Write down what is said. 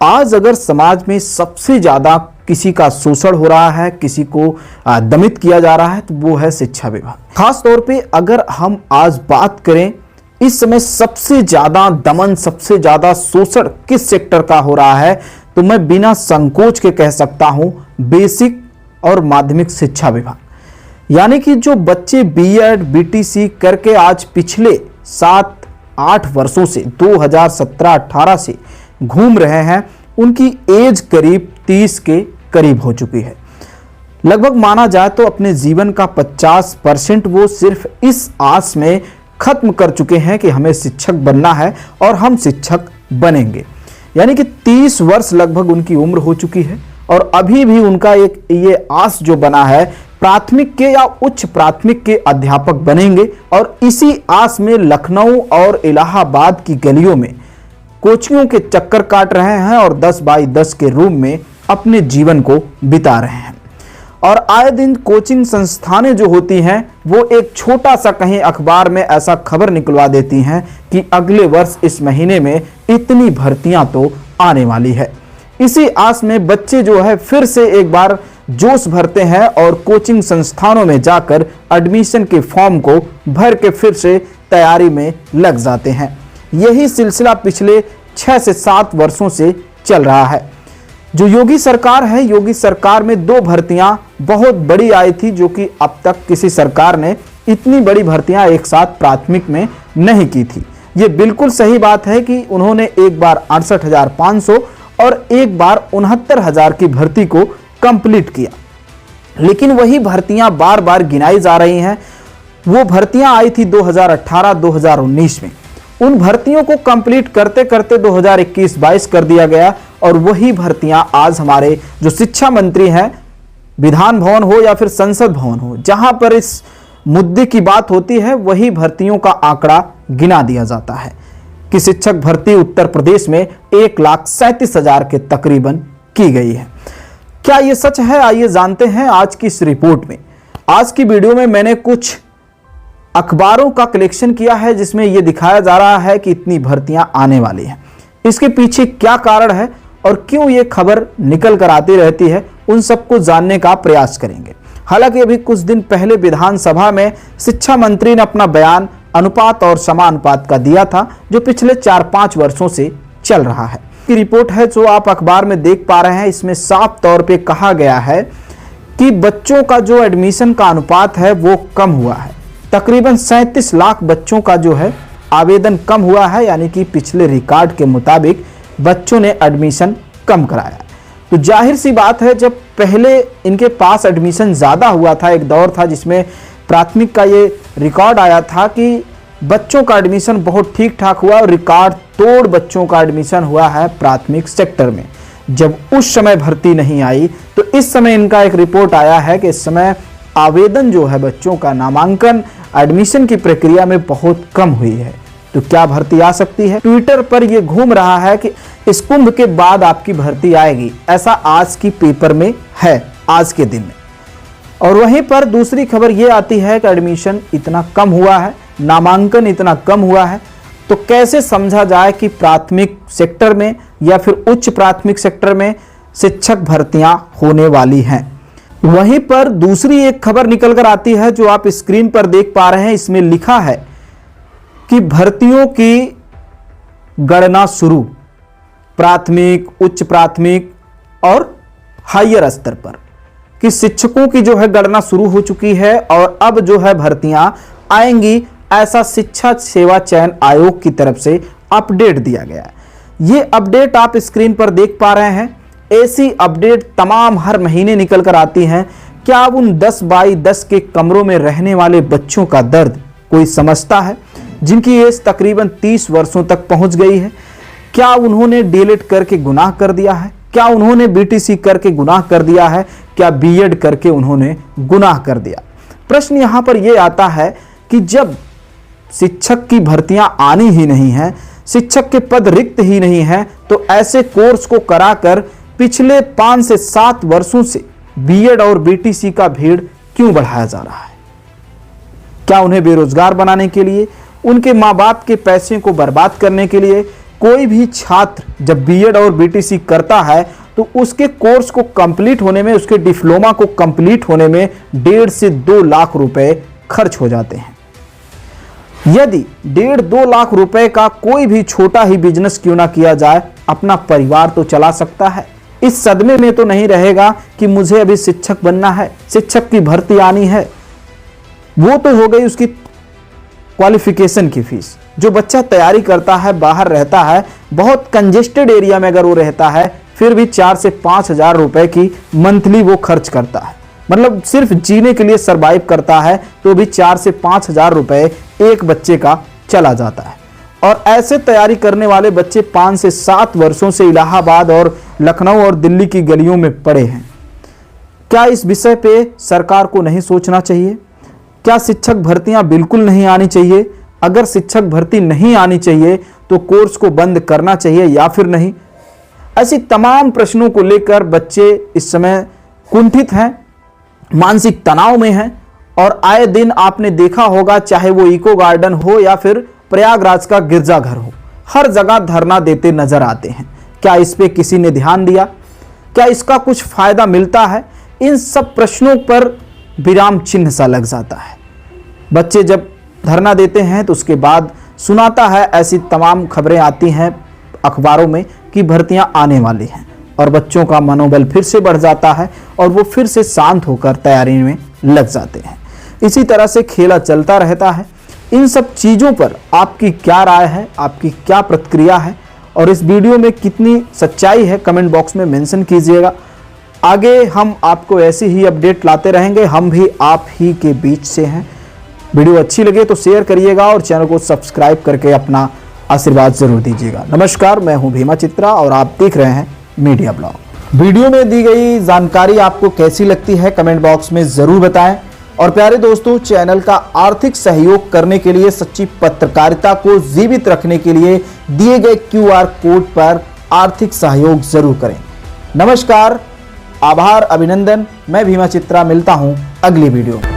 आज अगर समाज में सबसे ज्यादा किसी का शोषण हो रहा है, किसी को दमित किया जा रहा है, तो वो है शिक्षा विभाग। खास तौर पे अगर हम आज बात करें इस समय सबसे ज्यादा दमन, सबसे ज्यादा शोषण किस सेक्टर का हो रहा है, तो मैं बिना संकोच के कह सकता हूं बेसिक और माध्यमिक शिक्षा विभाग। यानी कि जो बच्चे बीएड बीटीसी करके आज पिछले 7-8 वर्षों से 2017-18 से घूम रहे हैं, उनकी एज करीब 30 के करीब हो चुकी है। लगभग माना जाए तो अपने जीवन का 50% वो सिर्फ इस आस में खत्म कर चुके हैं कि हमें शिक्षक बनना है और हम शिक्षक बनेंगे। यानी कि 30 वर्ष लगभग उनकी उम्र हो चुकी है और अभी भी उनका एक ये आस जो बना है प्राथमिक के या उच्च प्राथमिक के अध्यापक बनेंगे, और इसी आस में लखनऊ और इलाहाबाद की गलियों में कोचिंगों के चक्कर काट रहे हैं और 10x10 के रूम में अपने जीवन को बिता रहे हैं। और आए दिन कोचिंग संस्थानें जो होती हैं वो एक छोटा सा कहीं अखबार में ऐसा खबर निकलवा देती हैं कि अगले वर्ष इस महीने में इतनी भर्तियां तो आने वाली है। इसी आस में बच्चे जो है फिर से एक बार जोश भरते हैं और कोचिंग संस्थानों में जाकर एडमिशन के फॉर्म को भर के फिर से तैयारी में लग जाते हैं। यही सिलसिला पिछले 6 से 7 वर्षों से चल रहा है। जो योगी सरकार है, योगी सरकार में 2 भर्तियां बहुत बड़ी आई थी, जो कि अब तक किसी सरकार ने इतनी बड़ी भर्तियां एक साथ प्राथमिक में नहीं की थी। ये बिल्कुल सही बात है कि उन्होंने एक बार 68,500 और एक बार 69,000 की भर्ती को कंप्लीट किया, लेकिन वही भर्तियां बार बार गिनाई जा रही हैं। वो भर्तियां आई थी 2018-2019 में, उन भर्तियों को कंप्लीट करते करते 2021-22 कर दिया गया, और वही भर्तियां आज हमारे जो शिक्षा मंत्री हैं, विधान भवन हो या फिर संसद भवन हो, जहां पर इस मुद्दे की बात होती है, वही भर्तियों का आंकड़ा गिना दिया जाता है कि शिक्षक भर्ती उत्तर प्रदेश में 1,37,000 के तकरीबन की गई है। क्या ये सच है? आइए जानते हैं आज की इस रिपोर्ट में। आज की वीडियो में मैंने कुछ अखबारों का कलेक्शन किया है जिसमें यह दिखाया जा रहा है कि इतनी भर्तियां आने वाली हैं। इसके पीछे क्या कारण है और क्यों ये खबर निकल कर आती रहती है, उन सबको जानने का प्रयास करेंगे। हालांकि अभी कुछ दिन पहले विधानसभा में शिक्षा मंत्री ने अपना बयान अनुपात और समानुपात का दिया था, जो पिछले 4-5 वर्षों से चल रहा है। की रिपोर्ट है जो आप अखबार में देख पा रहे हैं। इसमें साफ तौर पे कहा गया है कि बच्चों का जो एडमिशन का अनुपात है वो कम हुआ है। तकरीबन 37 लाख बच्चों का जो है आवेदन कम हुआ है, यानी कि पिछले रिकॉर्ड के मुताबिक बच्चों ने एडमिशन कम कराया। तो जाहिर सी बात है, जब पहले इनके पास एडमिशन ज़्यादा हुआ था, एक दौर था जिसमें प्राथमिक का ये रिकॉर्ड आया था कि बच्चों का एडमिशन बहुत ठीक ठाक हुआ और रिकॉर्ड तोड़ बच्चों का एडमिशन हुआ है प्राथमिक सेक्टर में। जब उस समय भर्ती नहीं आई तो इस समय इनका एक रिपोर्ट आया है कि इस समय आवेदन जो है बच्चों का नामांकन एडमिशन की प्रक्रिया में बहुत कम हुई है। तो क्या भर्ती आ सकती है? ट्विटर पर यह घूम रहा है कि इस कुंभ के बाद आपकी भर्ती आएगी, ऐसा आज की पेपर में है आज के दिन में। और वहीं पर दूसरी खबर यह आती है कि एडमिशन इतना कम हुआ है, नामांकन इतना कम हुआ है, तो कैसे समझा जाए कि प्राथमिक सेक्टर में या फिर उच्च प्राथमिक सेक्टर में शिक्षक भर्तियां होने वाली हैं। वहीं पर दूसरी एक खबर निकल कर आती है जो आप स्क्रीन पर देख पा रहे हैं। इसमें लिखा है कि भर्तियों की गणना शुरू, प्राथमिक, उच्च प्राथमिक और हायर स्तर पर, कि शिक्षकों की जो है गणना शुरू हो चुकी है और अब जो है भर्तियां आएंगी, ऐसा शिक्षा सेवा चयन आयोग की तरफ से अपडेट दिया गया है। ये अपडेट आप स्क्रीन पर देख पा रहे हैं। ऐसी अपडेट तमाम हर महीने निकल कर आती हैं। क्या अब उन 10x10 के कमरों में रहने वाले बच्चों का दर्द कोई समझता है, जिनकी एज तकरीबन 30 वर्षों तक पहुंच गई है? क्या उन्होंने डीएलएड करके गुनाह कर दिया है? क्या उन्होंने बीटीसी करके गुनाह कर दिया है? क्या बीएड करके उन्होंने गुनाह कर दिया? प्रश्न यहां पर यह आता है कि जब शिक्षक की भर्तियां आनी ही नहीं है, शिक्षक के पद रिक्त ही नहीं है, तो ऐसे कोर्स को कराकर पिछले 5 से 7 वर्षों से बीएड और बीटीसी का भीड़ क्यों बढ़ाया जा रहा है? क्या उन्हें बेरोजगार बनाने के लिए, उनके माँ बाप के पैसे को बर्बाद करने के लिए, कोई भी छात्र जब बीएड और बीटीसी करता है तो उसके कोर्स को कंप्लीट होने में, उसके डिप्लोमा को कंप्लीट होने में 1.5 से 2 लाख रुपए खर्च हो जाते हैं। यदि 1.5-2 लाख रुपए का कोई भी छोटा ही बिजनेस क्यों ना किया जाए, अपना परिवार तो चला सकता है। इस सदमे में तो नहीं रहेगा कि मुझे अभी शिक्षक बनना है, शिक्षक की भर्ती आनी है। वो तो हो गई उसकी क्वालिफिकेशन की फीस। जो बच्चा तैयारी करता है, बाहर रहता है, बहुत कंजेस्टेड एरिया में अगर वो रहता है, फिर भी 4 से 5 हजार रुपए की मंथली वो खर्च करता है। मतलब सिर्फ जीने के लिए सरवाइव करता है तो भी 4 से 5 हजार रुपए एक बच्चे का चला जाता है। और ऐसे तैयारी करने वाले बच्चे 5 से 7 वर्षों से इलाहाबाद और लखनऊ और दिल्ली की गलियों में पड़े हैं। क्या इस विषय पे सरकार को नहीं सोचना चाहिए? क्या शिक्षक भर्तियां बिल्कुल नहीं आनी चाहिए? अगर शिक्षक भर्ती नहीं आनी चाहिए तो कोर्स को बंद करना चाहिए या फिर नहीं? ऐसी तमाम प्रश्नों को लेकर बच्चे इस समय कुंठित हैं, मानसिक तनाव में हैं। और आए दिन आपने देखा होगा, चाहे वो इको गार्डन हो या फिर प्रयागराज का गिरजाघर हो, हर जगह धरना देते नजर आते हैं। क्या इस पे किसी ने ध्यान दिया? क्या इसका कुछ फायदा मिलता है? इन सब प्रश्नों पर विराम चिन्ह सा लग जाता है। बच्चे जब धरना देते हैं तो उसके बाद सुनाता है, ऐसी तमाम खबरें आती हैं अखबारों में कि भर्तियां आने वाली हैं, और बच्चों का मनोबल फिर से बढ़ जाता है और वो फिर से शांत होकर तैयारी में लग जाते हैं। इसी तरह से खेला चलता रहता है। इन सब चीज़ों पर आपकी क्या राय है, आपकी क्या प्रतिक्रिया है, और इस वीडियो में कितनी सच्चाई है, कमेंट बॉक्स में मेंशन कीजिएगा। आगे हम आपको ऐसी ही अपडेट लाते रहेंगे। हम भी आप ही के बीच से हैं। वीडियो अच्छी लगे तो शेयर करिएगा और चैनल को सब्सक्राइब करके अपना आशीर्वाद जरूर दीजिएगा। नमस्कार, मैं हूं भीमा चित्रा और आप देख रहे हैं मीडिया ब्लॉग। वीडियो में दी गई जानकारी आपको कैसी लगती है, कमेंट बॉक्स में जरूर बताएं। और प्यारे दोस्तों, चैनल का आर्थिक सहयोग करने के लिए, सच्ची पत्रकारिता को जीवित रखने के लिए दिए गए QR कोड पर आर्थिक सहयोग जरूर करें। नमस्कार, आभार, अभिनंदन। मैं भीमा चित्रा, मिलता हूं अगली वीडियो में।